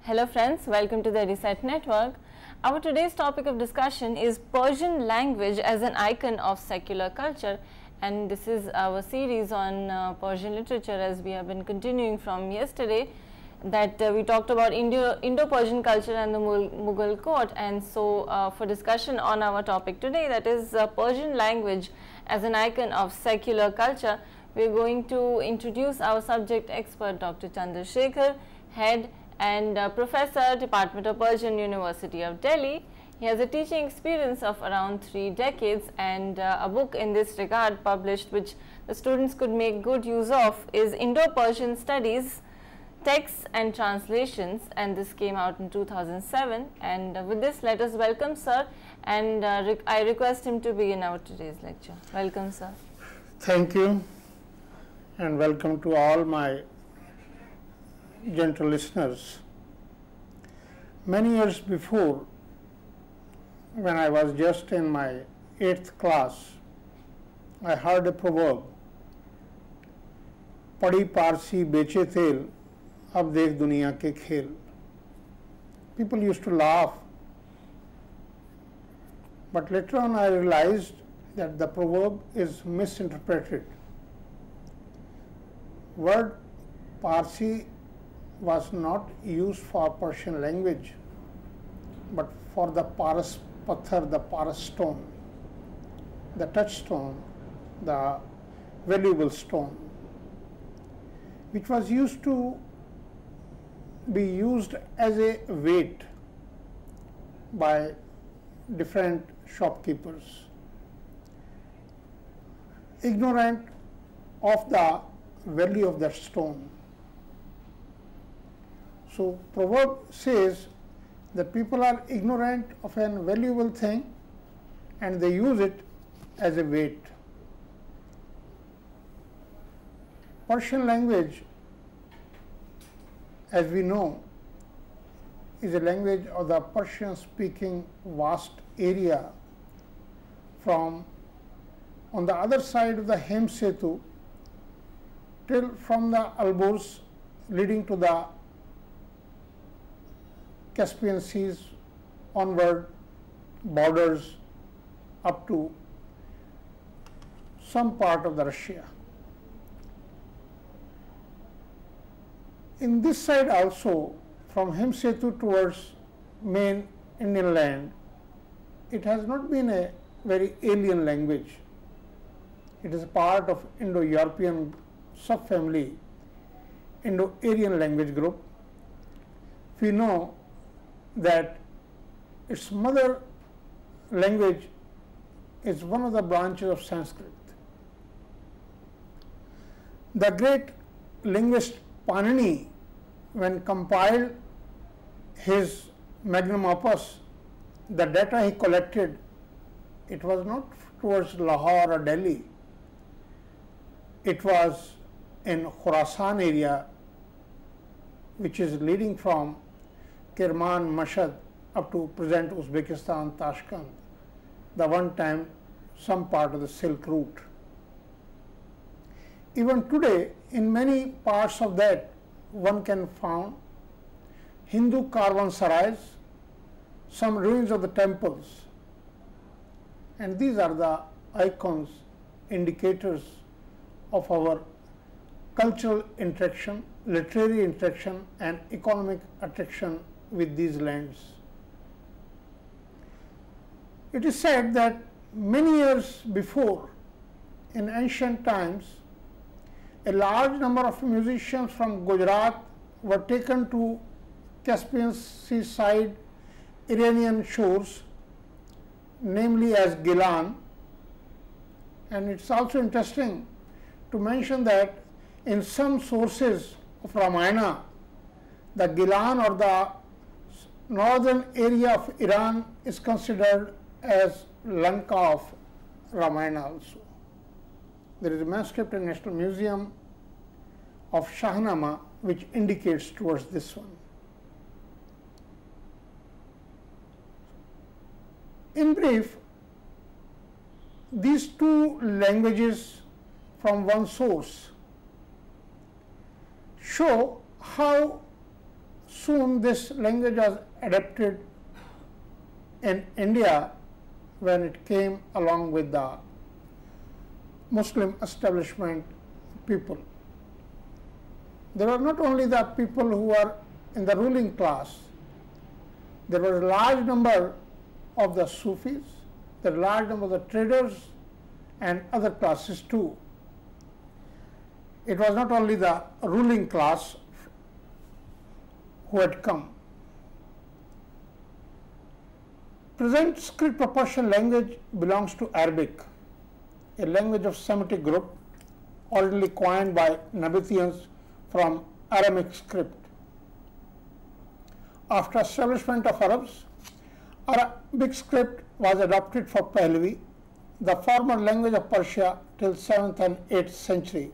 Hello friends, welcome to the Reset Network. Our today's topic of discussion is Persian language as an icon of secular culture, and this is our series on Persian literature, as we have been continuing from yesterday that we talked about Indo-Persian culture and the Mughal court. And so for discussion on our topic today, that is Persian language as an icon of secular culture, we are going to introduce our subject expert Dr. Chandrasekhar, head and professor, Department of Persian, University of Delhi. He has a teaching experience of around 3 decades, and a book in this regard published which the students could make good use of is Indo-Persian Studies, Texts and Translations, and this came out in 2007. And with this, let us welcome sir, and I request him to begin our today's lecture. Welcome sir. Thank you, and welcome to all my gentle listeners. Many years before, when I was just in my 8th class, I heard a proverb, "Padi Parsi beche tel, ab dekh duniya ke khel." People used to laugh, but later on I realized that the proverb is misinterpreted. Word Parsi was not used for Persian language, but for the Paras Pathar, the Paras stone, the touchstone, the valuable stone, which was used to be used as a weight by different shopkeepers, ignorant of the value of that stone. So proverb says that people are ignorant of a valuable thing and they use it as a weight. Persian language, as we know, is a language of the Persian speaking vast area from on the other side of the Hem Setu till from the Alborz leading to the Caspian Seas onward, borders up to some part of the Russia. In this side also, from Hem Setu towards main Indian land, it has not been a very alien language. It is a part of Indo-European subfamily, Indo-Aryan language group. We know that its mother language is one of the branches of Sanskrit. The great linguist Panini, when compiled his magnum opus, the data he collected, it was not towards Lahore or Delhi. It was in Khorasan area, which is leading from Kirman, Mashhad up to present Uzbekistan, Tashkent, the one time some part of the Silk Route. Even today, in many parts of that, one can find Hindu caravansarais, some ruins of the temples, and these are the icons, indicators of our cultural interaction, literary interaction, and economic attraction with these lands. It is said that many years before, in ancient times, a large number of musicians from Gujarat were taken to Caspian Sea side Iranian shores, namely as Gilan. And it's also interesting to mention that in some sources of Ramayana, the Gilan or the northern area of Iran is considered as Lanka of Ramayana also. There is a manuscript in National Museum of Shahnama which indicates towards this one. In brief, these two languages from one source show how soon this language was adapted in India when it came along with the Muslim establishment people. There were not only the people who were in the ruling class, there was a large number of the Sufis, there were a large number of the traders and other classes too. It was not only the ruling class who had come. Present script of Persian language belongs to Arabic, a language of Semitic group originally coined by Nabateans from Aramaic script. After establishment of Arabs, Arabic script was adopted for Pahlavi, the former language of Persia till 7th and 8th century,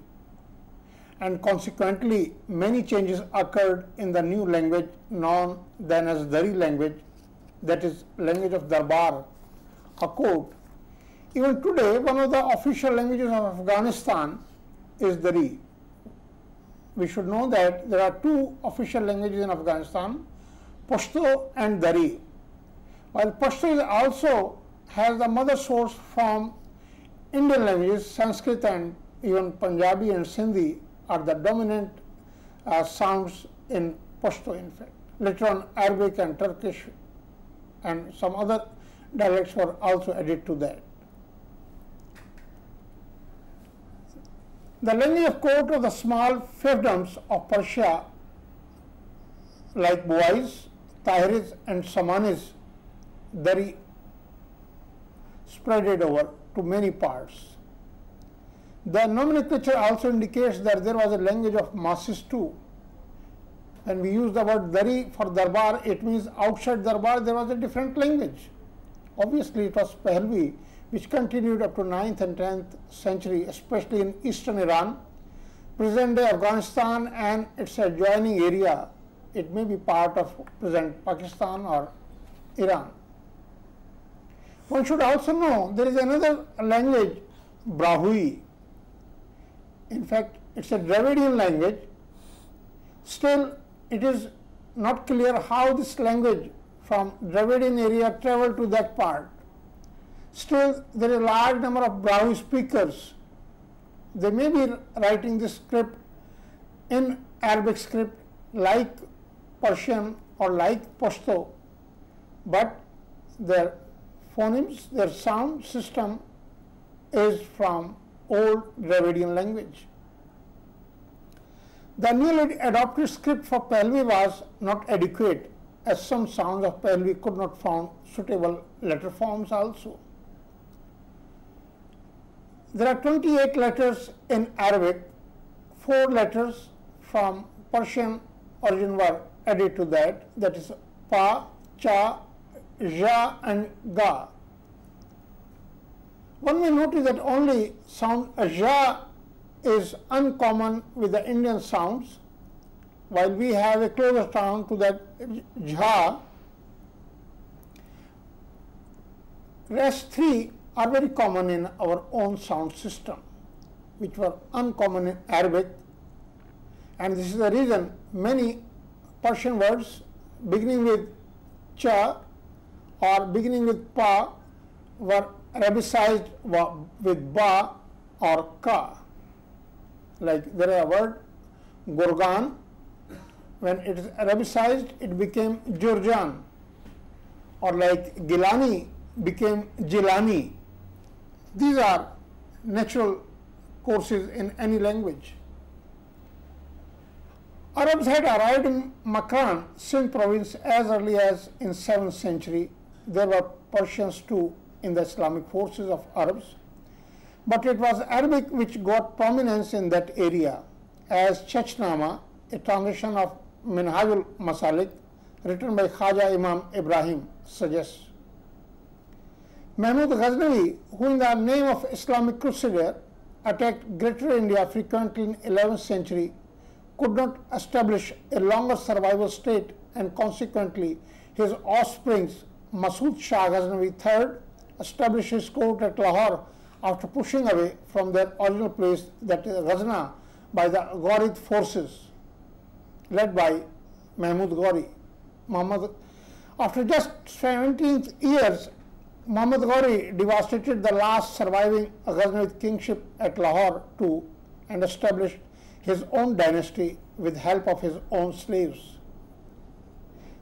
and consequently many changes occurred in the new language known then as Dari language, that is language of Darbar, a court. Even today, one of the official languages of Afghanistan is Dari. We should know that there are two official languages in Afghanistan, Pashto and Dari. While Pashto also has the mother source from Indian languages, Sanskrit and even Punjabi and Sindhi are the dominant sounds in Pashto in fact. Later on Arabic and Turkish and some other dialects were also added to that. The language of court of the small fiefdoms of Persia like Buais, Tahiris and Samanis, Dari, spread it over to many parts. The nomenclature also indicates that there was a language of masses too. When we use the word Dari for Darbar, it means outside Darbar there was a different language. Obviously it was Pahlavi, which continued up to 9th and 10th century, especially in eastern Iran, present-day Afghanistan and its adjoining area. It may be part of present Pakistan or Iran. One should also know there is another language, Brahui. In fact, it's a Dravidian language. Still, it is not clear how this language from Dravidian area traveled to that part. Still, there is a large number of Brahui speakers. They may be writing this script in Arabic script like Persian or like Pashto, but their phonemes, their sound system is from old Dravidian language. The newly adopted script for Pahlavi was not adequate, as some sounds of Pahlavi could not find suitable letter forms also. There are 28 letters in Arabic, 4 letters from Persian origin were added to that, that is Pa, Cha, Ja and Ga. One may notice that only sound Ja is uncommon with the Indian sounds, while we have a closer sound to that Jha. Rest 3 are very common in our own sound system, which were uncommon in Arabic, and this is the reason many Persian words beginning with Cha or beginning with Pa were arabicized with Ba or Ka. Like there is a word Gurgan, when it is arabicized it became Jurjan, or like Gilani became Jilani. These are natural courses in any language. Arabs had arrived in Makran, Sindh province, as early as in 7th century. There were Persians too in the Islamic forces of Arabs, but it was Arabic which got prominence in that area, as Chachnama, a translation of Minhajul Masalik, written by Khaja Imam Ibrahim, suggests. Mahmud Ghaznavi, who in the name of Islamic Crusader attacked Greater India frequently in 11th century, could not establish a longer survival state, and consequently his offsprings Masood Shah Ghaznavi III established his court at Lahore after pushing away from their original place, that is Ghazna, by the Ghurid forces led by Mahmud Ghori. After just 17 years, Muhammad Ghori devastated the last surviving Ghaznavid kingship at Lahore and established his own dynasty with help of his own slaves.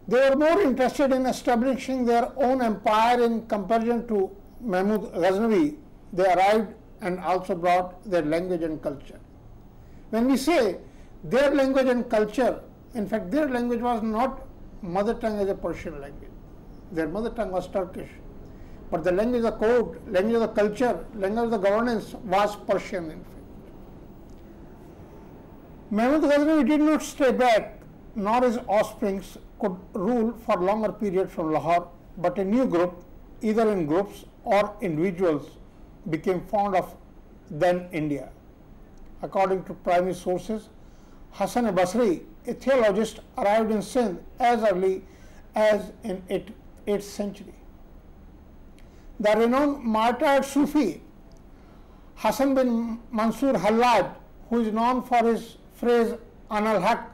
They were more interested in establishing their own empire in comparison to Mahmud Ghaznavi. They arrived and also brought their language and culture. When we say their language and culture, in fact, their language was not mother tongue as a Persian language. Their mother tongue was Turkish. But the language of the code, language of the culture, language of the governance was Persian in fact. Mahmud Ghaznavi did not stay back, nor his offsprings could rule for longer periods from Lahore, but a new group, either in groups or individuals, became fond of then India. According to primary sources, Hasan Basri, a theologist, arrived in Sindh as early as in 8th century. The renowned martyred Sufi Hasan bin Mansur Hallaj, who is known for his phrase An al-Haq,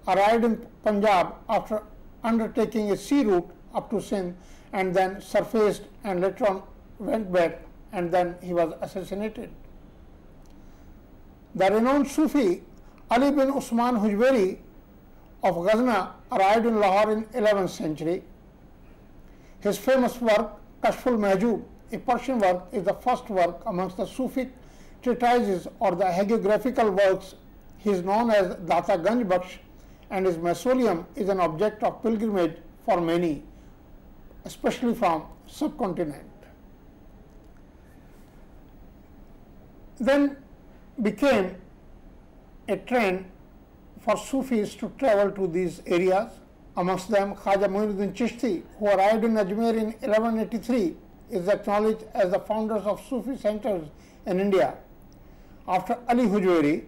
arrived in Punjab after undertaking a sea route up to Sindh and then surfaced and later on went back, and then he was assassinated. The renowned Sufi Ali bin Usman Hujweri of Ghazna arrived in Lahore in 11th century. His famous work Kashful Mahjub, a Persian work, is the first work amongst the Sufi treatises or the hagiographical works. He is known as Data Ganj Baksh, and his mausoleum is an object of pilgrimage for many, especially from subcontinent. Then became a trend for Sufis to travel to these areas. Amongst them, Khaja Muinuddin Chishti, who arrived in Ajmer in 1183, is acknowledged as the founders of Sufi centers in India. After Ali Hujweri,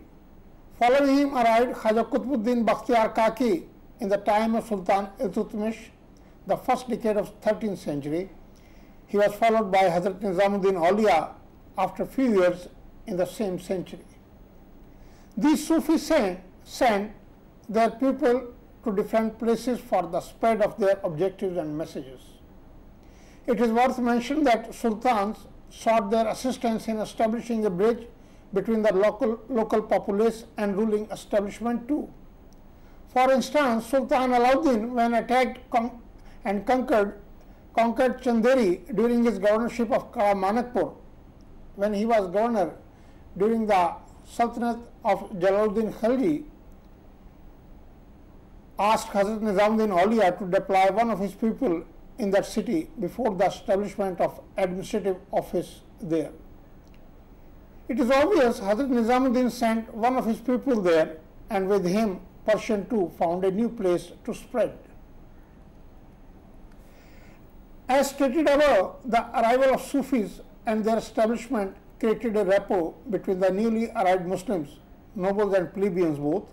following him arrived Khaja Qutbuddin Bakhtiyar Kaki in the time of Sultan Iltutmish, the first decade of 13th century. He was followed by Hazrat Nizamuddin Auliya after a few years in the same century. These Sufis sent their people to different places for the spread of their objectives and messages. It is worth mentioning that sultans sought their assistance in establishing a bridge between the local populace and ruling establishment too. For instance, Sultan Alauddin, when attacked and conquered Chanderi during his governorship of Kara Manakpur, when he was governor during the Sultanate of Jalaluddin Khalji, asked Hazrat Nizamuddin Auliya to deploy one of his people in that city before the establishment of administrative office there. It is obvious Hazrat Nizamuddin sent one of his people there, and with him Persian too found a new place to spread. As stated above, the arrival of Sufis and their establishment created a rapport between the newly arrived Muslims, nobles and plebeians both,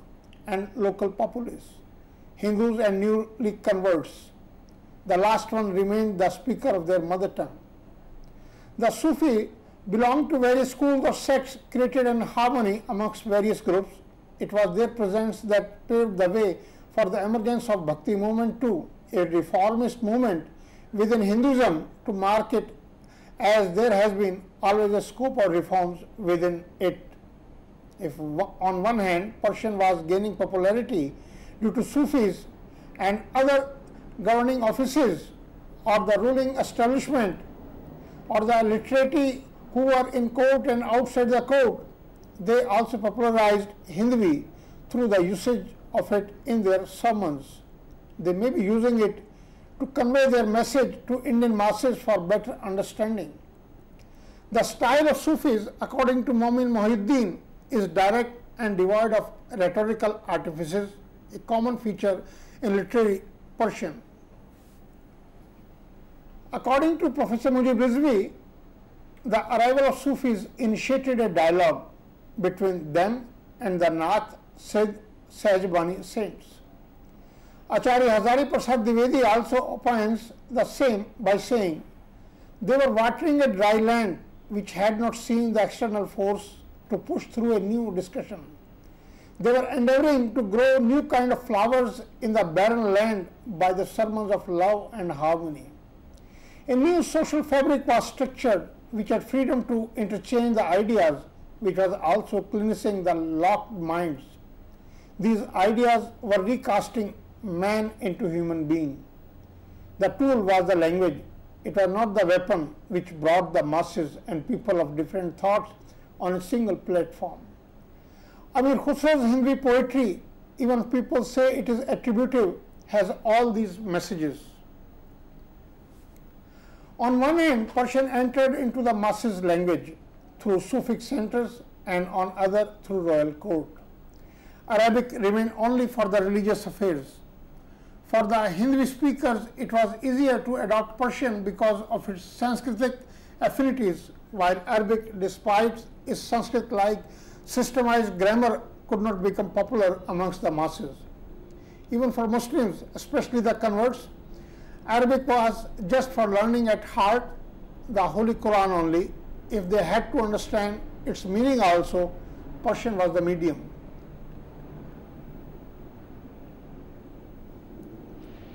and local populace, Hindus and newly converts. The last one remained the speaker of their mother tongue. The Sufi belonged to various schools or sects, created an harmony amongst various groups. It was their presence that paved the way for the emergence of Bhakti movement too, a reformist movement within Hinduism to mark it, as there has been always a scope of reforms within it. If on one hand Persian was gaining popularity due to Sufis and other governing offices or the ruling establishment or the literati who were in court and outside the court, they also popularized Hindi through the usage of it in their sermons. They may be using it to convey their message to Indian masses for better understanding. The style of Sufis, according to Momin Mohiuddin, is direct and devoid of rhetorical artifices, a common feature in literary Persian. According to Professor Mujib Rizvi, the arrival of Sufis initiated a dialogue between them and the Nath Siddh Sahajbani saints. Acharya Hazari Prasad Dwivedi also opines the same by saying, they were watering a dry land which had not seen the external force to push through a new discussion. They were endeavoring to grow new kind of flowers in the barren land by the sermons of love and harmony. A new social fabric was structured which had freedom to interchange the ideas, which was also cleansing the locked minds. These ideas were recasting man into human being. The tool was the language. It was not the weapon which brought the masses and people of different thoughts on a single platform. Amir Khusro's Hindi poetry, even people say it is attributive, has all these messages. On one hand, Persian entered into the masses' language through Sufic centers, and on other through royal court. Arabic remained only for the religious affairs. For the Hindi speakers, it was easier to adopt Persian because of its Sanskritic affinities, while Arabic, despite its Sanskrit-like systemized grammar, could not become popular amongst the masses. Even for Muslims, especially the converts, Arabic was just for learning at heart the Holy Quran only. If they had to understand its meaning also, Persian was the medium.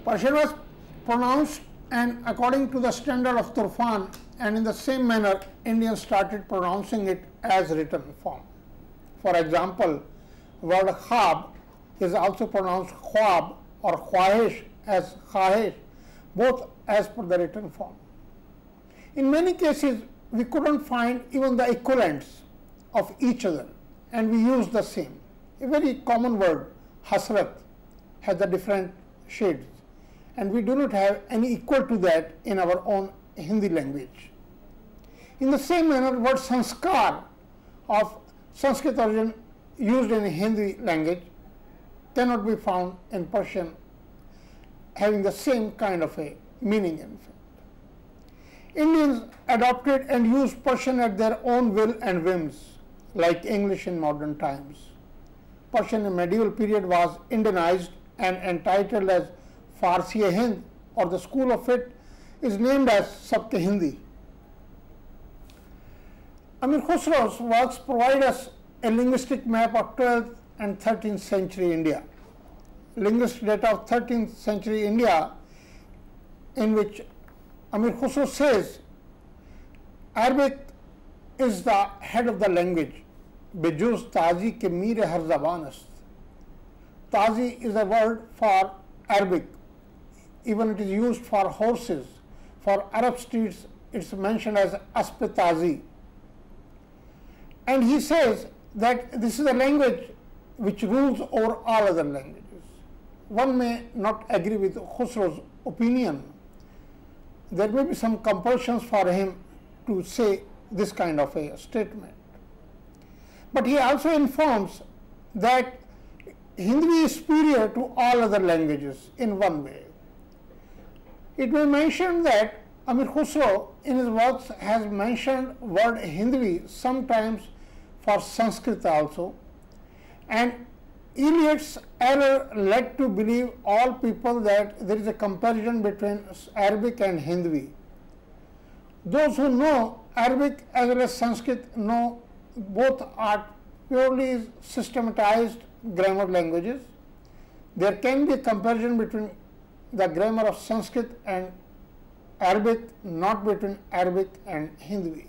Persian was pronounced, and according to the standard of Turfan, and in the same manner, Indians started pronouncing it as written form. For example, word khab is also pronounced khwab or khwahish as khahish, both as per the written form. In many cases, we couldn't find even the equivalents of each other, and we used the same. A very common word, hasrat, has the different shades, and we do not have any equal to that in our own Hindi language. In the same manner, word sanskar of Sanskrit origin used in Hindi language cannot be found in Persian, having the same kind of a meaning in fact. Indians adopted and used Persian at their own will and whims, like English in modern times. Persian in medieval period was Indianized and entitled as Farsi-e-Hind, or the school of it is named as Sabke Hindi. Amir Khusro's works provide us a linguistic map of 12th and 13th century India. Linguistic data of 13th century India, in which Amir Khusro says Arabic is the head of the language. Bejuz tazi ke mere har zaban ast. Tazi is a word for Arabic. Even it is used for horses. For Arab streets, it's mentioned as aspe tazi. And he says that this is a language which rules over all other languages. One may not agree with Khusro's opinion. There may be some compulsions for him to say this kind of a statement. But he also informs that Hindi is superior to all other languages in one way. It may mention that Amir Khusro in his works has mentioned word Hindi sometimes for Sanskrit also, and Eliot's error led to believe all people that there is a comparison between Arabic and Hindi. Those who know Arabic as well as Sanskrit know both are purely systematized grammar languages. There can be a comparison between the grammar of Sanskrit and Arabic, not between Arabic and Hindi.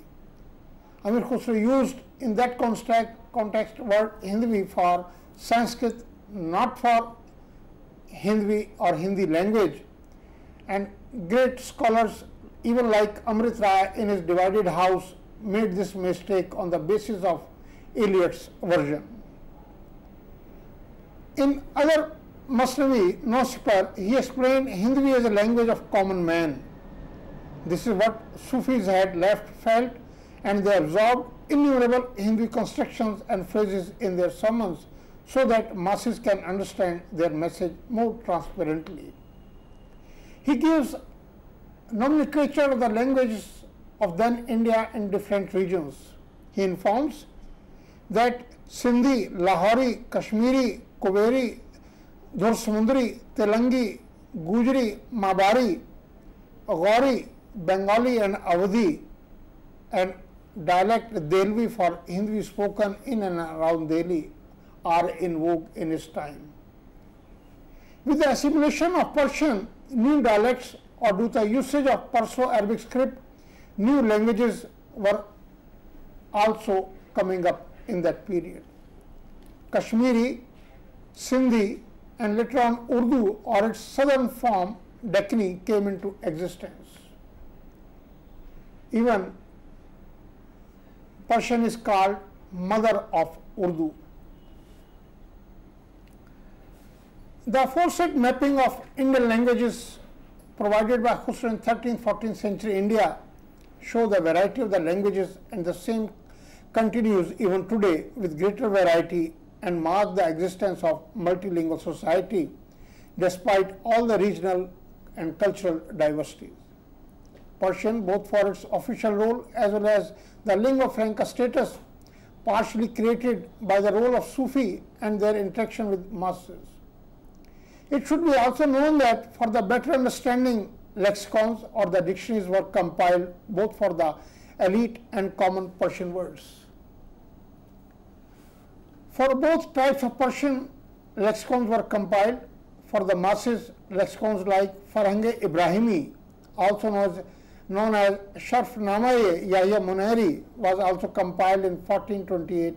Amir Khusro used in that context word Hindi for Sanskrit, not for Hindi or Hindi language, and great scholars even like Amrit Rai in his Divided House made this mistake on the basis of Eliot's version. In other Masnavi, Nosper, he explained Hindi as a language of common man. This is what Sufis had left felt, and they absorbed innumerable Hindi constructions and phrases in their sermons so that masses can understand their message more transparently. He gives nomenclature of the languages of then India in different regions. He informs that Sindhi, Lahori, Kashmiri, Koveri, Dhursamundri, Telangi, Gujri, Mabari, Gauri, Bengali and Awadhi, and dialect Delhi for Hindi spoken in and around Delhi, are in vogue in his time. With the assimilation of Persian, new dialects, or due to the usage of Perso-Arabic script, new languages were also coming up in that period. Kashmiri, Sindhi, and later on Urdu or its southern form Deccani came into existence. Even Persian is called mother of Urdu. The aforesaid mapping of Indian languages provided by Khusro in 13th-14th century India show the variety of the languages, and the same continues even today with greater variety and mark the existence of multilingual society despite all the regional and cultural diversities. Persian, both for its official role as well as the lingua franca status, partially created by the role of Sufi and their interaction with masses. It should be also known that for the better understanding, lexicons or the dictionaries were compiled both for the elite and common Persian words. For both types of Persian, lexicons were compiled. For the masses, lexicons like Farhang-e Ibrahimi, also known as Sharfnama-e Yahya Muneri, was also compiled in 1428.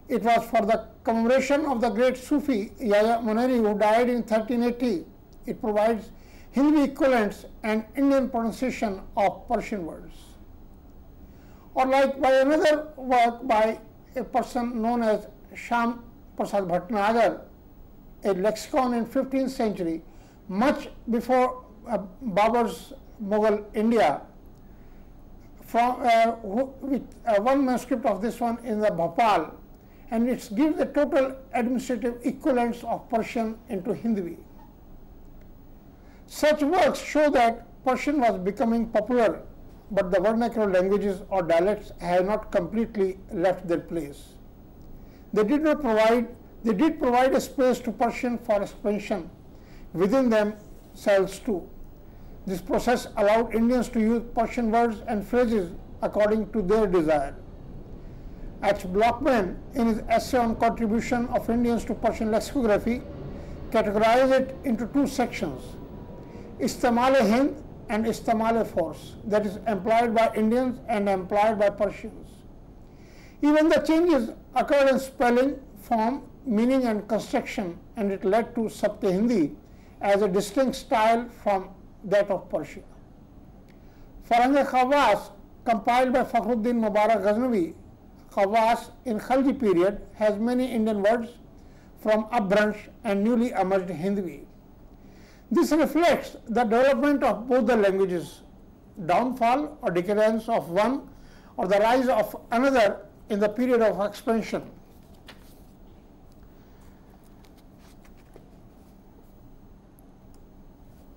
It was for the commemoration of the great Sufi Yahya Muneri, who died in 1380. It provides Hindi equivalents and Indian pronunciation of Persian words. Or like by another work by a person known as Sham Prasad Bhatnagar, a lexicon in 15th century, much before Babur's Mughal India, with one manuscript of this one in the Bhopal, and it gives the total administrative equivalents of Persian into Hindi. Such works show that Persian was becoming popular, but the vernacular languages or dialects have not completely left their place. They did provide a space to Persian for expansion within themselves too. This process allowed Indians to use Persian words and phrases according to their desire. H. Blockman, in his essay on contribution of Indians to Persian lexicography, categorized it into two sections: Istimal-e-Hind and Istimal-e-Fors, that is employed by Indians and employed by Persians. Even the changes occurred in spelling, form, meaning and construction, and it led to Sabte Hindi as a distinct style from that of Persia. Farhang-e-Khawas, compiled by Fakhruddin Mubarak Ghaznavi, Khawas in Khalji period has many Indian words from Abhransh and newly emerged Hindi. This reflects the development of both the languages, downfall or decadence of one or the rise of another in the period of expansion.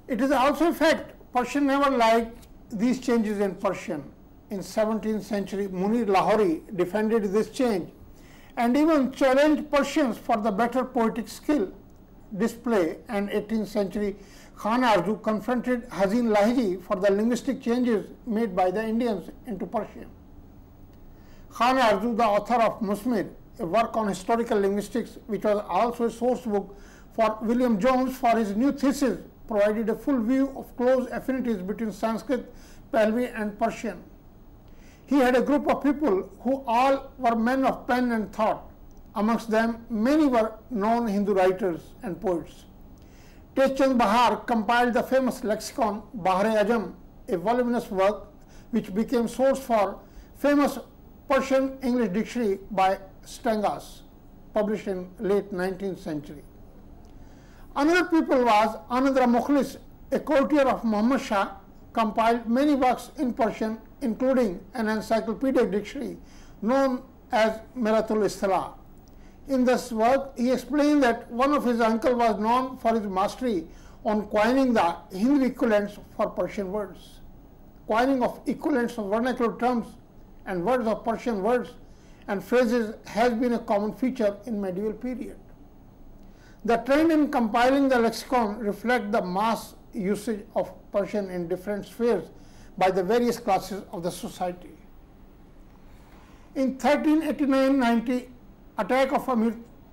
It is also a fact Persian never liked these changes in Persian. In 17th century, Munir Lahori defended this change and even challenged Persians for the better poetic skill display, and 18th century Khan Arzu confronted Hazin Lahiji for the linguistic changes made by the Indians into Persian. Khan Arzu, the author of Musmir, a work on historical linguistics which was also a source book for William Jones for his new thesis, provided a full view of close affinities between Sanskrit, Pahlavi and Persian. He had a group of people who all were men of pen and thought. Amongst them, many were known Hindu writers and poets. Tejchand Bahar compiled the famous lexicon Bahar-e-Ajam, a voluminous work which became source for famous Persian English dictionary by Stengas, published in late 19th century. Another people was Anandra Mukhlis, a courtier of Muhammad Shah, compiled many works in Persian, including an encyclopedic dictionary known as Miratul Istilah. In this work, he explained that one of his uncles was known for his mastery on coining the Hindi equivalents for Persian words. Coining of equivalents of vernacular terms and words of Persian words and phrases has been a common feature in medieval period. The trend in compiling the lexicon reflects the mass usage of Persian in different spheres by the various classes of the society. In 1389-90, attack of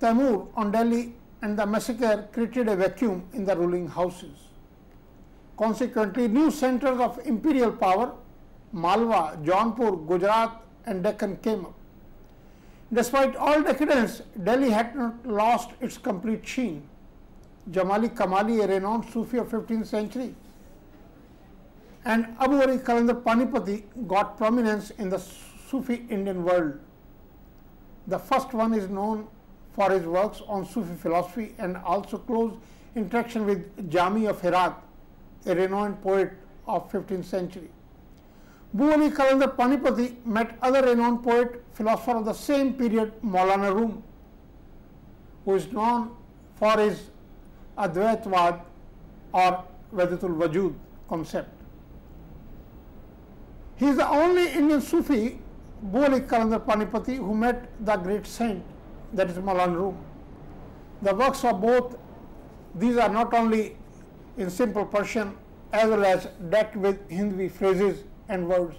Taimur on Delhi and the massacre created a vacuum in the ruling houses. Consequently, new centers of imperial power, Malwa, Jaunpur, Gujarat and Deccan came up. Despite all decadence, Delhi had not lost its complete sheen. Jamali Kamali, a renowned Sufi of 15th century, and Abu Ali Kalandar Panipati got prominence in the Sufi Indian world. The first one is known for his works on Sufi philosophy and also close interaction with Jami of Herat, a renowned poet of 15th century. Abu Ali Kalandar Panipati met other renowned poet, philosopher of the same period, Maulana Rum, who is known for his Advaitwad or Vedatul Wajud concept. He is the only Indian Sufi, Abu Ali Kalandar Panipati, who met the great saint, that is Maulana Rum. The works of both these are not only in simple Persian as well as decked with Hindi phrases and words.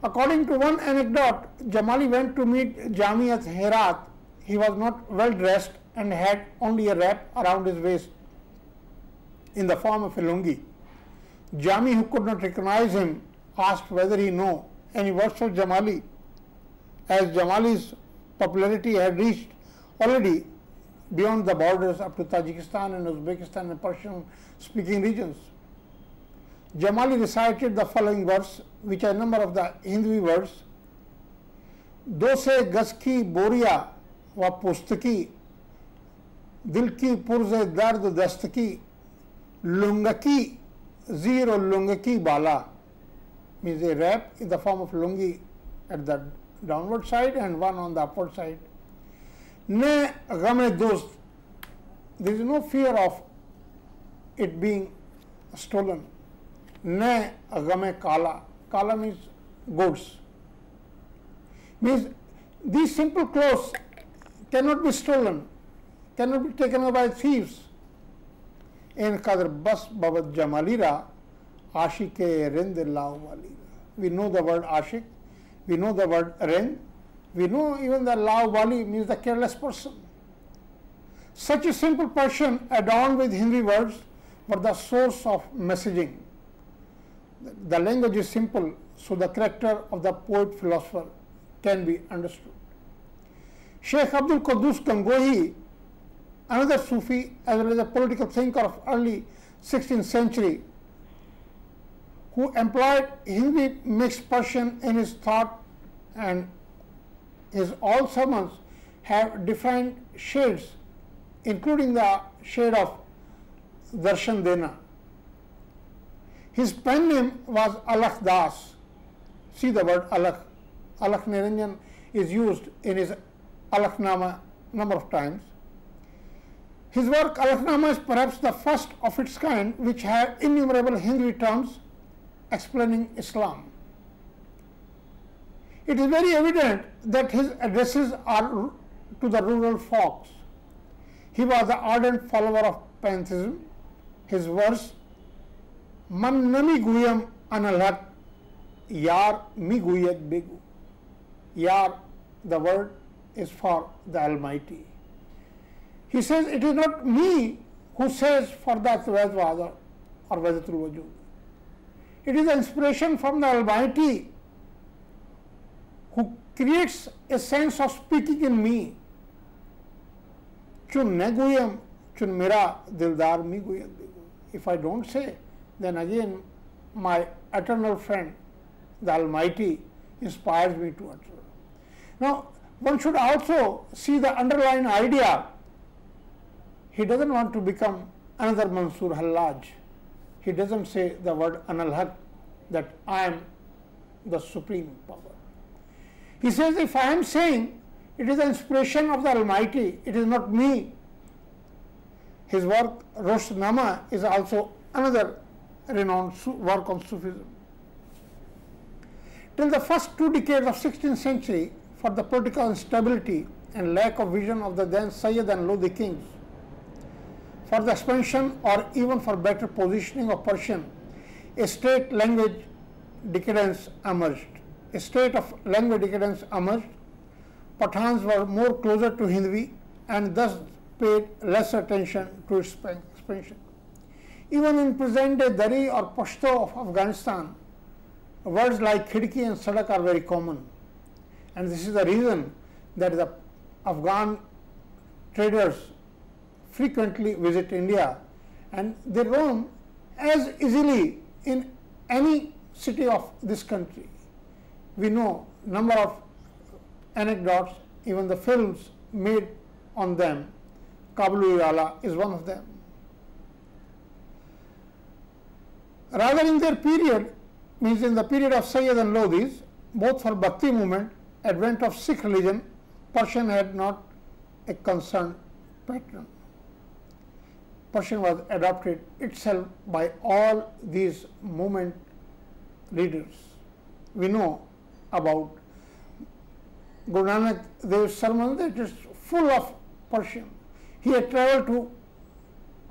According to one anecdote, Jamali went to meet Jami at Herat. He was not well dressed and had only a wrap around his waist in the form of a lungi. Jami, who could not recognize him, asked whether he knew any words of Jamali, as Jamali's popularity had reached already beyond the borders up to Tajikistan and Uzbekistan and Persian speaking regions. Jamali recited the following verse, which are a number of the Hindi words. Do se gaz ki boria wa pustaki, dil ki purze dard dastaki, lungaki zero lungaki bala, means a wrap in the form of lungi at the downward side and one on the upward side. Ne game dost, there is no fear of it being stolen. Ne game kala, kala means goods. Means these simple clothes cannot be stolen, cannot be taken away by thieves. In Qadr bas babat jamalira, ashike rind lau walira. We know the word ashik, we know the word rind, we know even the lau wali means the careless person. Such a simple Persian adorned with Hindi words were the source of messaging. The language is simple, so the character of the poet philosopher can be understood. Sheikh Abdul Quddus Gangohi, another Sufi as well as a political thinker of early 16th century, who employed Hindi mixed Persian in his thought, and his all sermons have different shades, including the shade of Darshan Dena. His pen name was Alakh Das. See the word Alakh. Alakh Niranjan is used in his Alakhnama number of times. His work Alakhnama is perhaps the first of its kind which had innumerable Hindi terms explaining Islam. It is very evident that his addresses are to the rural folks. He was the ardent follower of pantheism. His verse, Man nami guyam analhak, yar mi guyat begu. Yar, the word is for the Almighty. He says, it is not me who says for the Advaitwad or Vedatul Wajud. It is the inspiration from the Almighty who creates a sense of speaking in me. Chun ne guyam, chun mera dildar mi guyat begu. If I don't say, then again my eternal friend, the Almighty, inspires me to utter. Now, one should also see the underlying idea. He doesn't want to become another Mansur Hallaj. He doesn't say the word Analhaq, that I am the supreme power. He says, if I am saying it is the inspiration of the Almighty, it is not me. His work, Roshnama, is also another renowned work on Sufism. Till the first 2 decades of 16th century, for the political instability and lack of vision of the then Sayyid and Lodi kings, for the expansion or even for better positioning of Persian, a state language decadence emerged. A state of language decadence emerged. Pathans were more closer to Hindi and thus paid less attention to its expansion. Even in present-day Dari or Pashto of Afghanistan, words like khidki and sadak are very common, and this is the reason that the Afghan traders frequently visit India, and they roam as easily in any city of this country. We know number of anecdotes, even the films made on them. Kabul-e-Ala is one of them. Rather in their period, means in the period of Sayyid and Lodhis, both for Bhakti movement, advent of Sikh religion, Persian had not a concerned pattern. Persian was adopted itself by all these movement leaders. We know about Guru Nanak Dev's sermon that is full of Persian. He had traveled to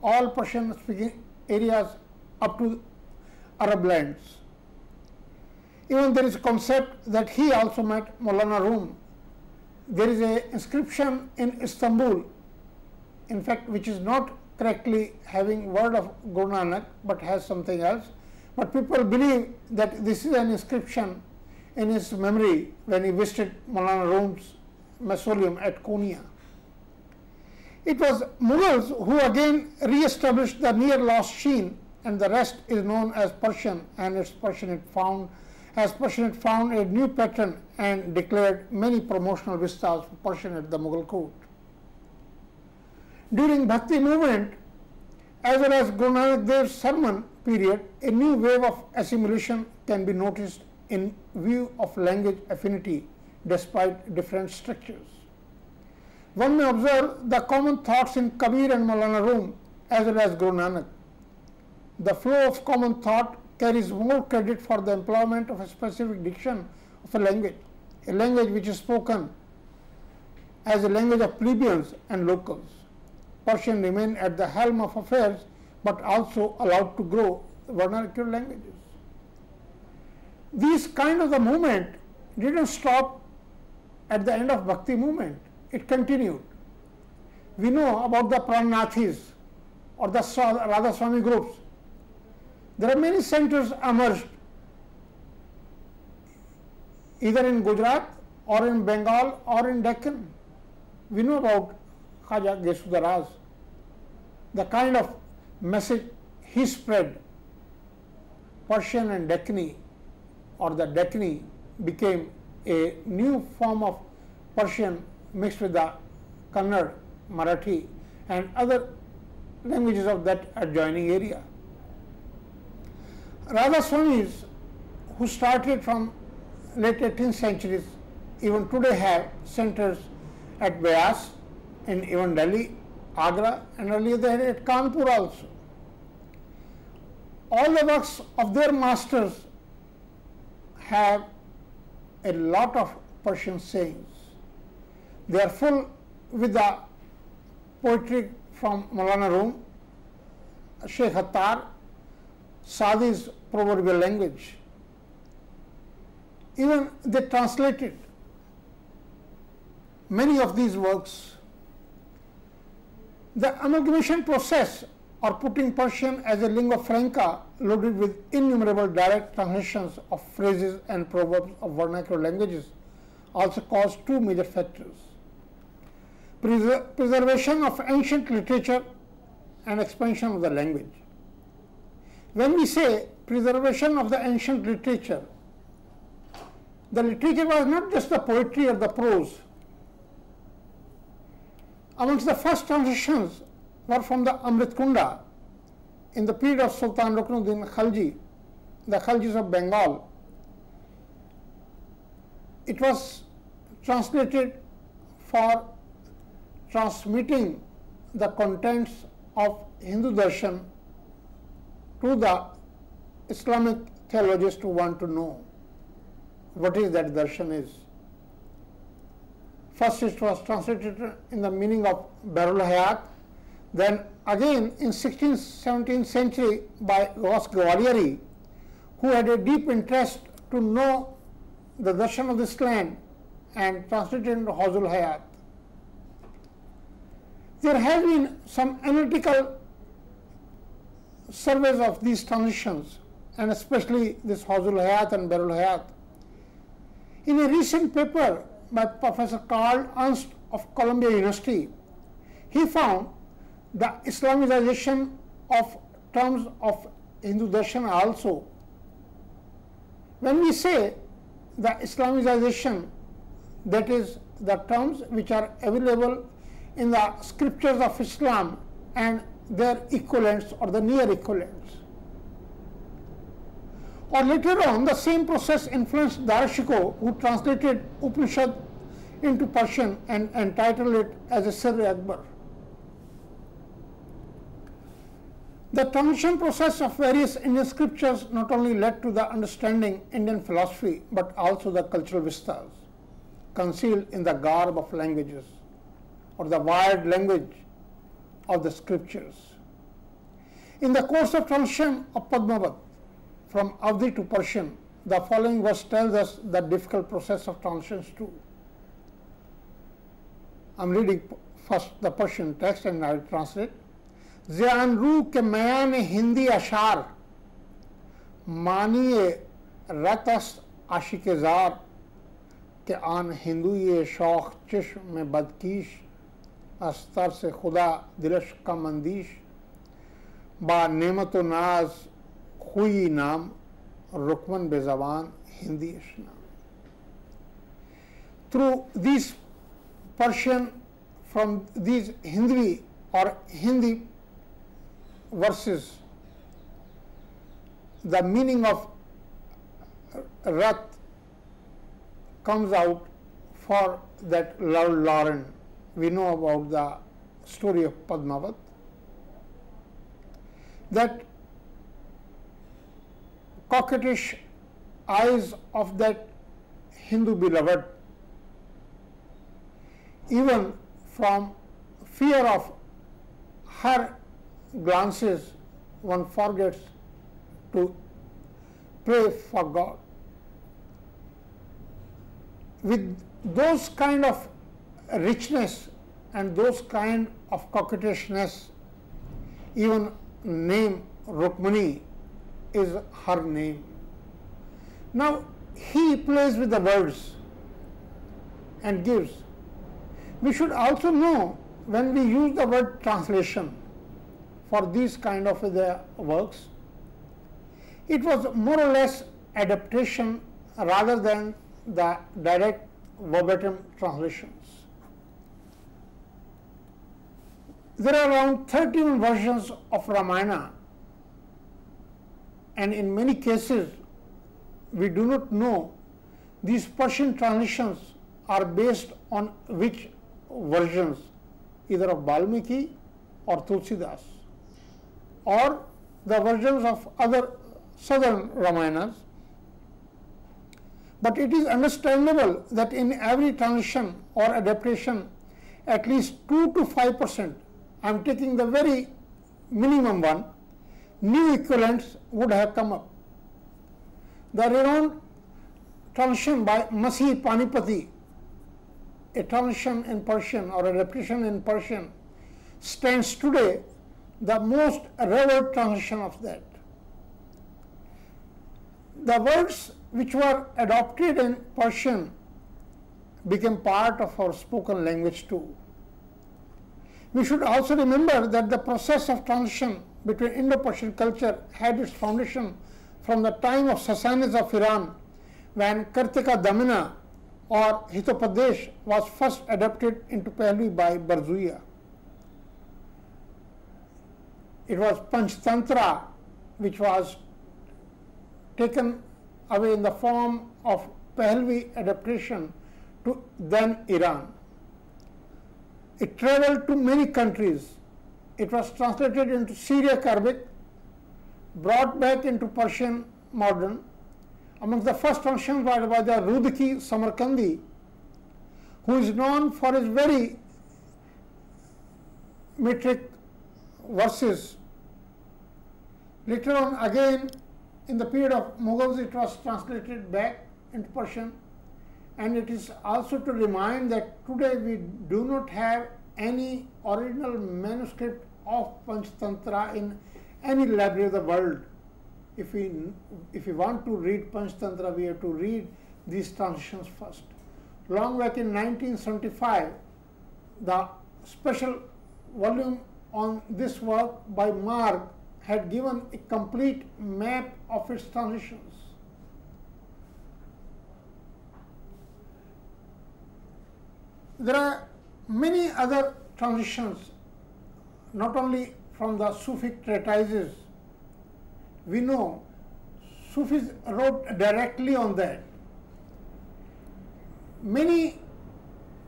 all Persian speaking areas up to Arab lands. Even there is a concept that he also met Maulana Rum. There is an inscription in Istanbul, in fact, which is not correctly having word of Guru Nanak, but has something else. But people believe that this is an inscription in his memory when he visited Maulana Rum's mausoleum at Konya. It was Mughals who again re-established the near lost sheen, and the rest is known as Persian, and its Persianate found a new pattern and declared many promotional vistas for Persian at the Mughal court. During Bhakti movement, as well as Guru Nanak Dev's sermon period, a new wave of assimilation can be noticed in view of language affinity despite different structures. One may observe the common thoughts in Kabir and Maulana Rum as well as Guru Nanak. The flow of common thought carries more credit for the employment of a specific diction of a language which is spoken as a language of plebeians and locals. Persian remain at the helm of affairs, but also allowed to grow vernacular languages. These kind of the movement didn't stop at the end of Bhakti movement. It continued. We know about the Prannathis or the Radha Swami groups. There are many centers emerged either in Gujarat or in Bengal or in Deccan. We know about Khaja Gesudaraj, the kind of message he spread. Persian and Deccani, or the Deccani, became a new form of Persian mixed with the Kannada, Marathi and other languages of that adjoining area. Radha Swamis, who started from late 18th centuries, even today have centers at Beas, in even Delhi, Agra, and earlier they had at Kanpur also. All the works of their masters have a lot of Persian sayings. They are full with the poetry from Maulana Rum, Sheikh Hattar, Sadi's proverbial language. Even they translated many of these works. The amalgamation process, or putting Persian as a lingua franca loaded with innumerable direct translations of phrases and proverbs of vernacular languages, also caused two major factors: preservation of ancient literature and expansion of the language. When we say preservation of the ancient literature, the literature was not just the poetry or the prose. Amongst the first translations were from the Amrit Kunda in the period of Sultan Ruknuddin Khalji, the Khaljis of Bengal. It was translated for transmitting the contents of Hindu darshan to the Islamic theologians who want to know what is that darshan is. First it was translated in the meaning of Barul Hayat, then again in 16th, 17th century by Ghaus Gwaliari, who had a deep interest to know the darshan of this land, and translated into Hauzul Hayat. There have been some analytical surveys of these transitions, and especially this Hawzul Hayat and Berul Hayat. In a recent paper by Professor Carl Ernst of Columbia University, he found the Islamization of terms of Hindu darshan also. When we say the Islamization, that is the terms which are available in the scriptures of Islam and their equivalents or the near equivalents. Or later on, the same process influenced Darshiko, who translated Upanishad into Persian and entitled it as a Sir-e-Akbar. The translation process of various Indian scriptures not only led to the understanding Indian philosophy, but also the cultural vistas concealed in the garb of languages or the wired language of the scriptures. In the course of translation of Padmavat from Avdi to Persian, the following verse tells us the difficult process of translations too. I am reading first the Persian text and I will translate. ज़ियान रू के मयान हिंदी अशार मानिए रतस आशिक ज़ार के आन हिंदू ये शौक़ चश्म में बदकीश अस्तर से खुदा दिलश का मंदीश बा नेमत नाज खुई नाम रुकमन बेज़बान हिंदी इस्लाम. Through these Persian, from these Hindi or Hindi verses, the meaning of Rat comes out for that Lord Lauren. We know about the story of Padmavat, that coquettish eyes of that Hindu beloved, even from fear of her glances, one forgets to pray for God. With those kind of richness and those kind of coquettishness, even name Rukmani is her name. Now he plays with the words and gives. We should also know, when we use the word translation for these kind of the works, it was more or less adaptation rather than the direct verbatim translations. There are around 13 versions of Ramayana, and in many cases we do not know these Persian translations are based on which versions, either of Valmiki or Tulsidas, or the versions of other southern Ramayanas. But it is understandable that in every translation or adaptation, at least 2 to 5%, I am taking the very minimum one, new equivalents would have come up. The renowned translation by Masih Panipati, a translation in Persian or adaptation in Persian, stands today the most revered translation of that. The words which were adopted in Persian became part of our spoken language too. We should also remember that the process of transition between Indo-Persian culture had its foundation from the time of Sassanids of Iran, when Kartika Damina or Hitopadesh was first adapted into Pahlavi by Barzuya. It was Panchtantra which was taken away in the form of Pahlavi adaptation to then Iran. It traveled to many countries. It was translated into Syriac Arabic, brought back into Persian modern. Among the first translations were by the Rudki Samarkandi, who is known for his very metric verses. Later on, again, in the period of Mughals, it was translated back into Persian. And it is also to remind that today we do not have any original manuscript of Panchtantra in any library of the world. If we want to read Panchtantra, we have to read these translations first. Long back in 1975, the special volume on this work by Mark had given a complete map of its translations. There are many other translations, not only from the Sufic treatises. We know Sufis wrote directly on that. Many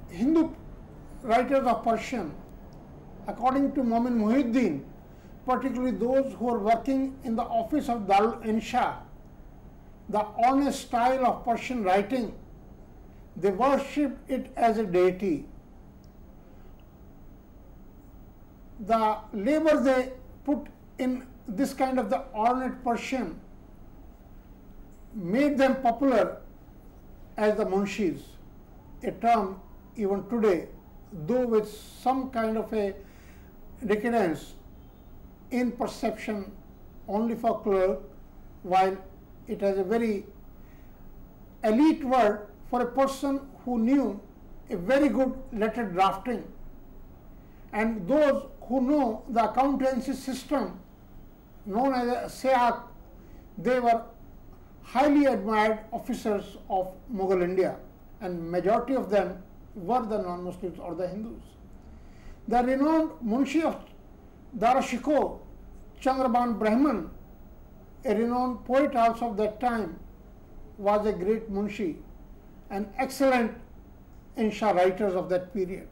Hindu writers of Persian, according to Momin Muhyiddin, particularly those who are working in the office of Darul Insha, the honest style of Persian writing, they worship it as a deity. The labor they put in this kind of the ornate Persian made them popular as the munshis, a term even today, though with some kind of a decadence in perception only for clerk, while it has a very elite word for a person who knew a very good letter drafting. And those who know the accountancy system known as a CEC, they were highly admired officers of Mughal India, and majority of them were the non-Muslims or the Hindus. The renowned Munshi of Darashikoh, Chandraban Brahman, a renowned poet also of that time, was a great Munshi and excellent Insha writers of that period.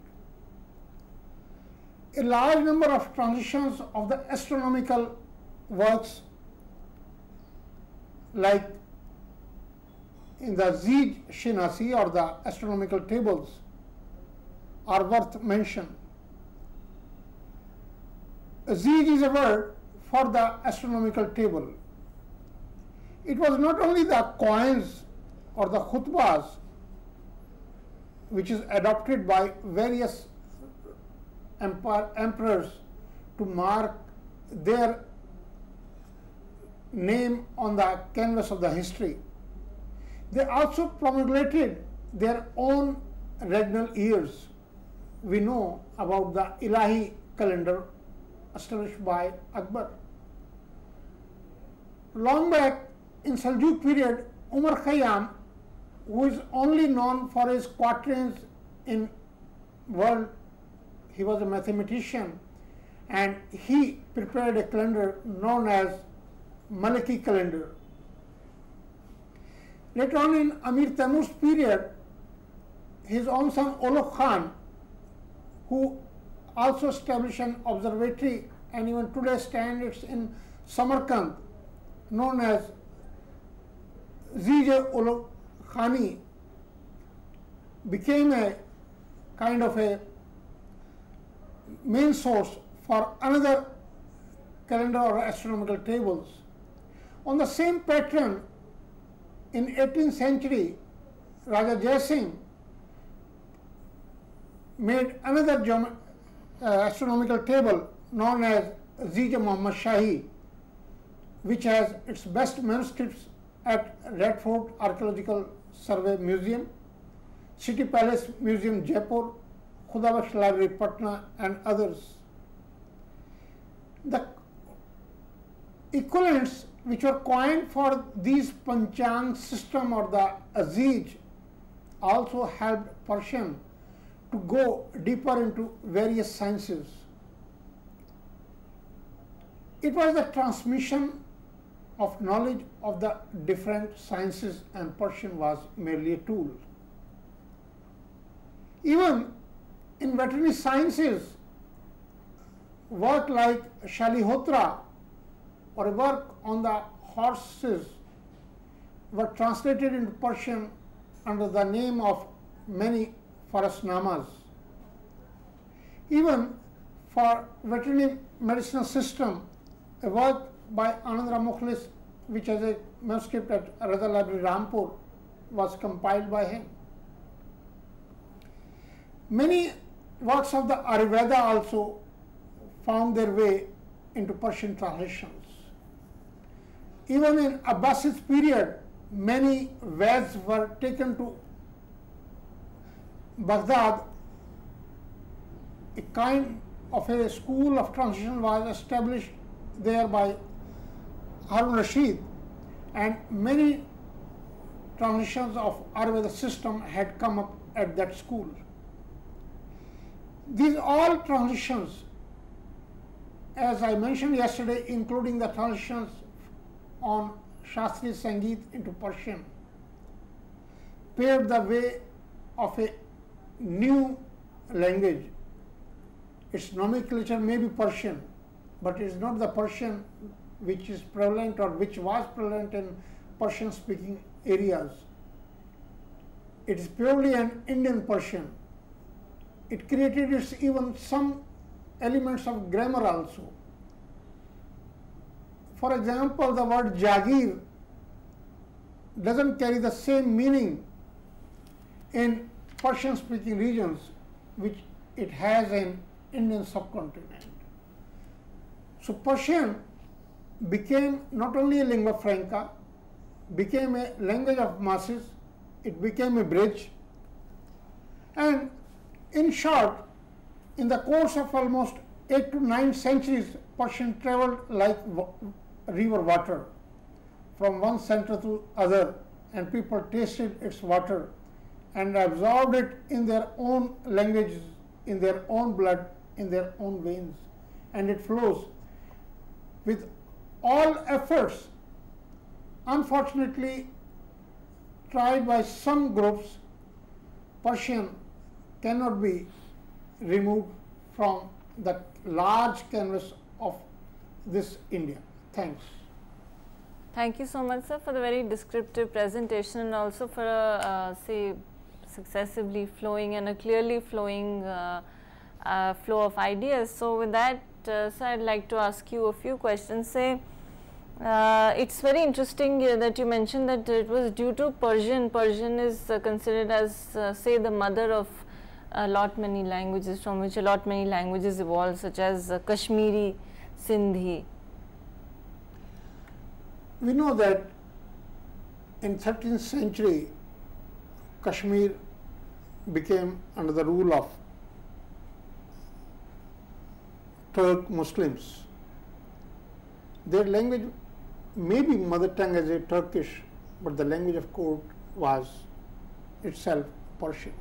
A large number of translations of the astronomical works, like in the CEC-UGC or the astronomical tables, are worth mention. Zij is a word for the astronomical table. It was not only the coins or the khutbahs which is adopted by various emperors to mark their name on the canvas of the history. They also promulgated their own regnal years. We know about the Ilahi calendar established by Akbar. Long back in Seljuk period, Umar Khayyam, who is only known for his quatrains in world, he was a mathematician, and he prepared a calendar known as Maliki calendar. Later on in Amir Taimur's period, his own son Olok Khan, who also established an observatory and even today stands in Samarkand, known as Zij Olok Khani, became a kind of a main source for another calendar or astronomical tables. On the same pattern, in 18th century, Raja Jai Singh made another astronomical table known as Zij Muhammad Shahi, which has its best manuscripts at Red Fort Archaeological Survey Museum, City Palace Museum Jaipur, Khudabakhsh Library Patna, and others. The equivalents which were coined for these Panchang system or the Aziz also helped Persian to go deeper into various sciences. It was the transmission of knowledge of the different sciences, and Persian was merely a tool. Even in veterinary sciences, work like Shalihotra or a work on the horses were translated into Persian under the name of many Farasnamas. Even for veterinary medicinal system, a work by Anandra Mukhlis, which has a manuscript at Raza Library Rampur, was compiled by him. Many works of the Ayurveda also found their way into Persian translations. Even in Abbasid period, many Veds were taken to Baghdad. A kind of a school of translation was established there by Harun Rashid, and many translations of Ayurveda system had come up at that school. These all translations, as I mentioned yesterday, including the translations on Shastriya Sangeet into Persian, paved the way of a new language. Its nomenclature may be Persian, but it is not the Persian which is prevalent or which was prevalent in Persian speaking areas. It is purely an Indian Persian. It created even some elements of grammar also. For example, the word Jagir doesn't carry the same meaning in Persian speaking regions which it has in Indian subcontinent. So Persian became not only a lingua franca, became a language of masses, it became a bridge, and in short, in the course of almost 8 to 9 centuries, Persian traveled like river water from one center to other, and people tasted its water and absorbed it in their own languages, in their own blood, in their own veins, and it flows. With all efforts, unfortunately, tried by some groups, Persian cannot be removed from the large canvas of this India. Thanks. Thank you so much, sir, for the very descriptive presentation, and also for a say successively flowing and a clearly flowing flow of ideas. So with that, sir, I'd like to ask you a few questions. Say, it's very interesting that you mentioned that it was due to Persian. Persian is considered as say the mother of a lot many languages, from which a lot many languages evolved, such as Kashmiri, Sindhi. We know that in 13th century, Kashmir became under the rule of Turk Muslims. Their language may be mother tongue as a Turkish, but the language of court was itself Persian.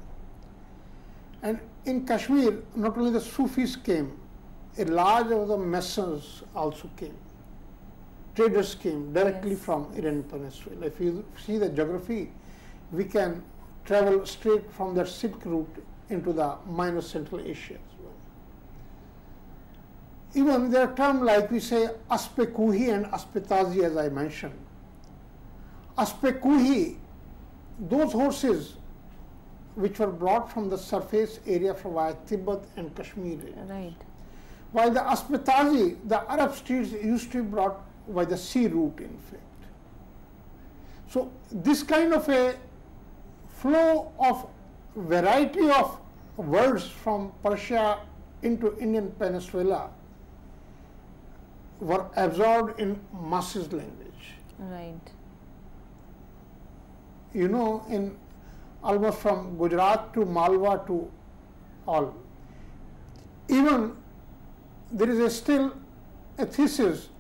And in Kashmir, not only the Sufis came, a large of the Masons also came. Traders came directly from Iranian Peninsula. If you see the geography, we can travel straight from that Silk route into the minor Central Asia as well. Even there are terms like we say Aspekuhi and Aspetazi, as I mentioned. Aspekuhi, those horses which were brought from the surface area from Tibet and Kashmir. Right. While the Aspetazi, the Arab steeds used to be brought by the sea route, in fact. So this kind of a flow of variety of words from Persia into Indian Peninsula were absorbed in masses language. Right. You know, in almost from Gujarat to Malwa to all. Even there is still a thesis,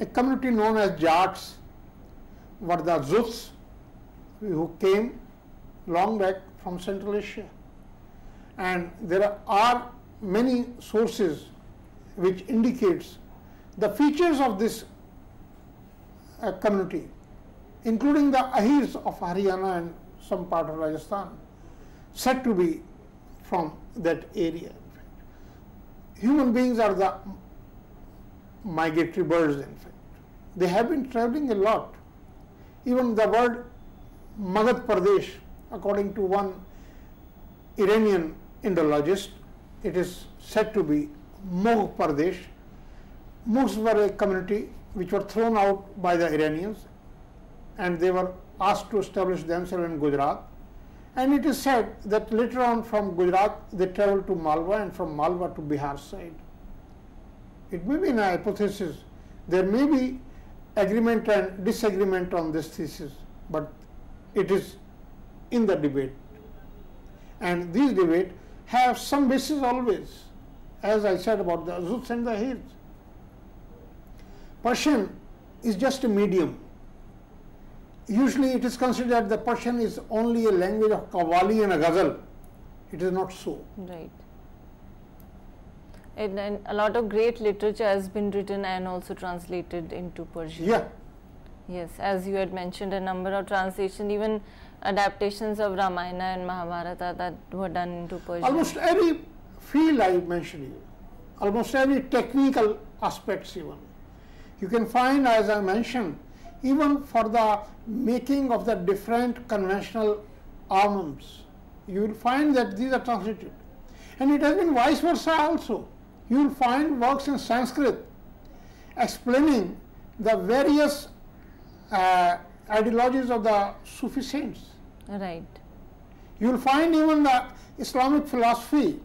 a community known as Jats were the Zuts who came long back from Central Asia. And there are many sources which indicates the features of this community, including the Ahirs of Haryana and some part of Rajasthan, said to be from that area. Human beings are the migratory birds, in fact. They have been traveling a lot. Even the word Magad Pradesh, according to one Iranian Indologist, it is said to be Mogh Pradesh. Mughs were a community which were thrown out by the Iranians, and they were asked to establish themselves in Gujarat, And it is said that later on from Gujarat they traveled to Malwa and from Malwa to Bihar side. It may be an hypothesis. There may be agreement and disagreement on this thesis, but it is in the debate. And these debates have some basis always, as I said about the Azuts and the Hirs. Persian is just a medium. Usually it is considered that Persian is only a language of Qawwali and a ghazal. It is not so. Right. And a lot of great literature has been written and also translated into Persian. Yeah. Yes, as you had mentioned, a number of translations, even adaptations of Ramayana and Mahabharata that were done into Persian. Almost every field I mentioned you, almost every technical aspects even. You can find, as I mentioned, even for the making of the different conventional armaments, you will find that these are translated. And it has been vice versa also. You will find works in Sanskrit explaining the various ideologies of the Sufi saints. Right. You will find even the Islamic philosophy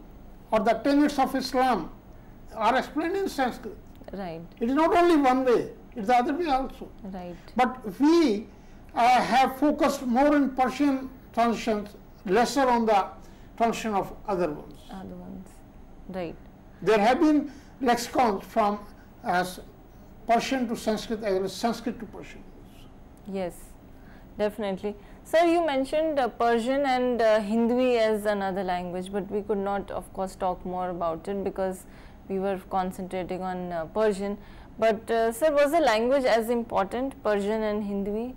or the tenets of Islam are explained in Sanskrit. Right. It is not only one way, it is the other way also. Right. But we have focused more on Persian translations, lesser on the translation of other ones. Other ones. Right. There have been lexicons from Persian to Sanskrit as well as Sanskrit to Persian. Yes, definitely. Sir, you mentioned Persian and Hindi as another language, but we could not, of course, talk more about it because we were concentrating on Persian. But sir, was the language as important, Persian and Hindi?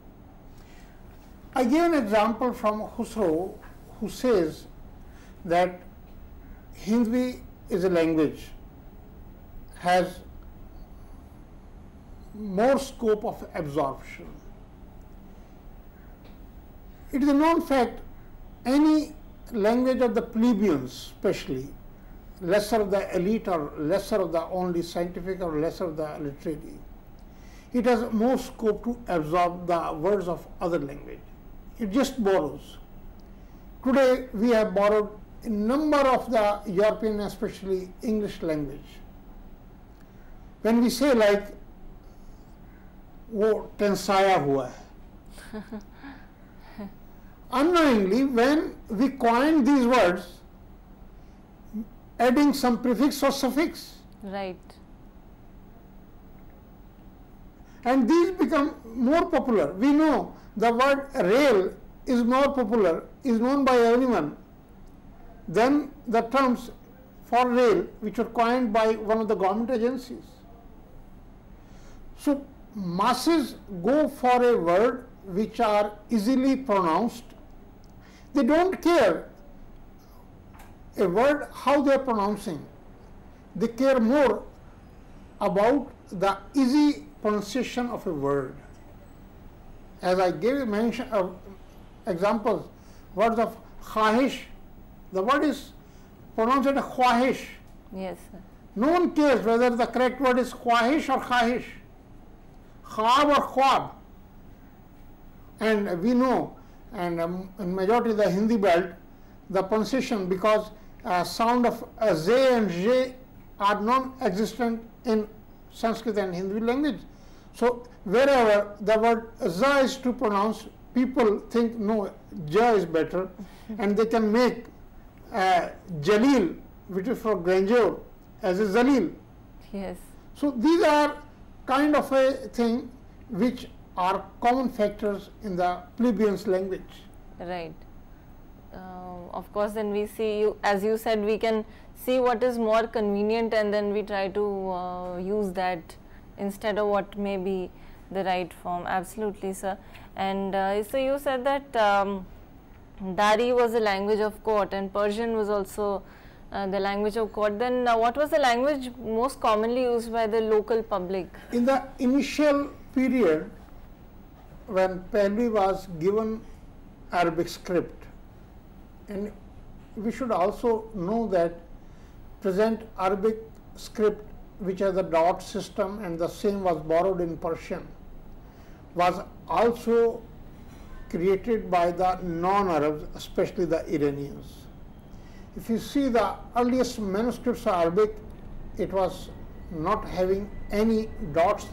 I gave an example from Khusro, who says that Hindi is a language, has more scope of absorption. It is a known fact, any language of the plebeians especially, lesser of the elite or lesser of the only scientific or lesser of the literary, it has more scope to absorb the words of other language. It just borrows. Today we have borrowed a number of the European, especially English language. When we say like, wo tensaya hua hai, unknowingly when we coin these words, adding some prefix or suffix. Right. And these become more popular. We know the word rail is more popular, is known by everyone than the terms for rail which were coined by one of the government agencies. So masses go for a word which are easily pronounced. They don't care a word how they are pronouncing. They care more about the easy pronunciation of a word. As I gave mention of examples, words of khahish, the word is pronounced as khwahish. Yes, sir. No one cares whether the correct word is khwahish or khahish, khwab or khwab. And we know, and in majority of the Hindi belt, the pronunciation, because sound of z and j are non-existent in Sanskrit and Hindi language. So wherever the word za is to pronounce, people think no, ja is better, and they can make jalil, which is for grandeur, as a zalil. Yes. So these are kind of a thing which are common factors in the plebeians language. Right. Of course, then we see, as you said, we can see what is more convenient and then we try to use that instead of what may be the right form. Absolutely, sir. And so you said that Dari was a language of court and Persian was also the language of court. Then what was the language most commonly used by the local public? In the initial period, when Pahlavi was given Arabic script, and we should also know that present Arabic script, which has a dot system and the same was borrowed in Persian, was also created by the non-Arabs, especially the Iranians. If you see the earliest manuscripts of Arabic, it was not having any dots.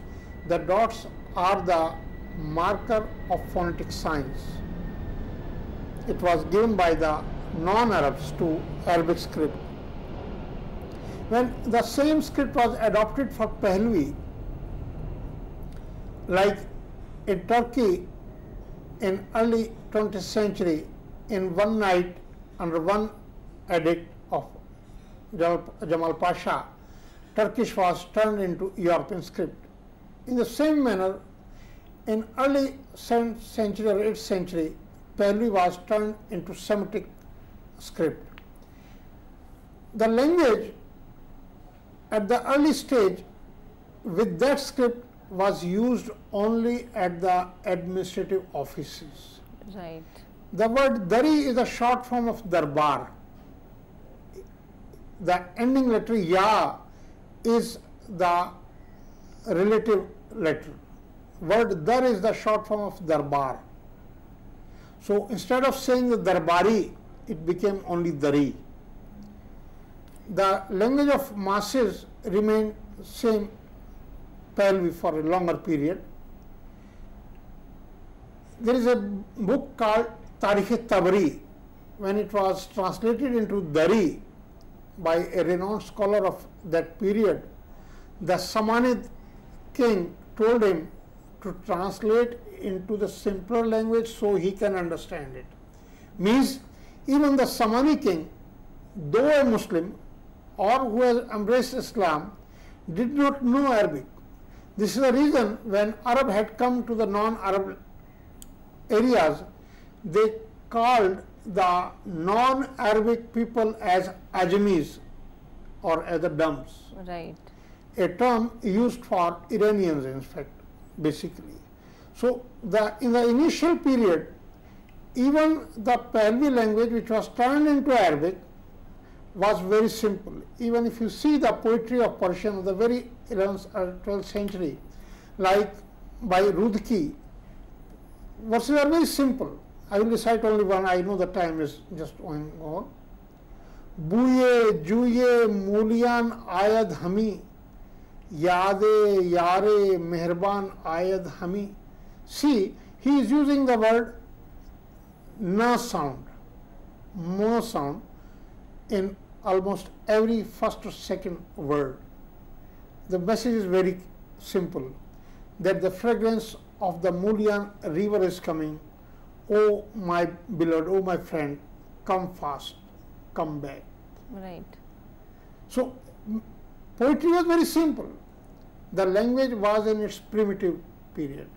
The dots are the marker of phonetic signs. It was given by the non-Arabs to Arabic script. When the same script was adopted for Pahlavi, like in Turkey in early 20th century, in one night under one edict of Jamal Pasha, Turkish was turned into European script. In the same manner, in early 7th century or 8th century, Pahlavi was turned into Semitic script. The language at the early stage with that script was used only at the administrative offices. Right. The word Dari is a short form of Darbar. The ending letter Ya is the relative letter. Word Dar is the short form of Darbar. So instead of saying the Darbari, it became only Dari. The language of masses remained same Pahlavi for a longer period. There is a book called Tarikh-e-Tabari. When it was translated into Dari by a renowned scholar of that period, the Samanid king told him to translate into the simpler language so he can understand it. Means even the Samani king, though a Muslim or who has embraced Islam, did not know Arabic. This is the reason when Arab had come to the non-Arab areas, they called the non-Arabic people as Ajamis or as the Dumbs. Right. A term used for Iranians, in fact, basically. So in the initial period, even the Pahlavi language, which was turned into Arabic, was very simple. Even if you see the poetry of Persian of the very 11th or 12th century, like by Rudki, verses are very simple. I will recite only one. I know the time is just going on. Buye, Juye, Mulian, Ayad Hami, Yade, Yare, Meherban, Ayad Hami. See, he is using the word na sound, mo sound in almost every first or second word. The message is very simple, that the fragrance of the Mulian river is coming. Oh my beloved, oh my friend, come fast, come back. Right. So poetry was very simple. The language was in its primitive period.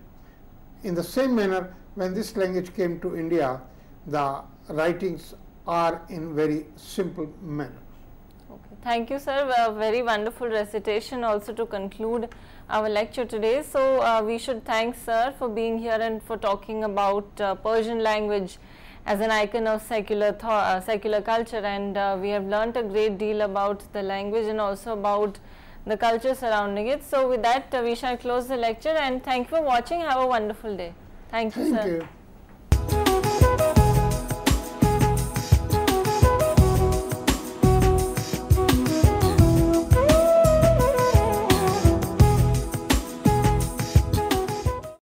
In the same manner, when this language came to India, the writings are in very simple manner. Okay. Thank you, sir. A very wonderful recitation also to conclude our lecture today. So we should thank sir for being here and for talking about Persian language as an icon of secular culture, and we have learnt a great deal about the language and also about the culture surrounding it. So with that, we shall close the lecture, and thank you for watching. Have a wonderful day. Thank you, sir. Thank you.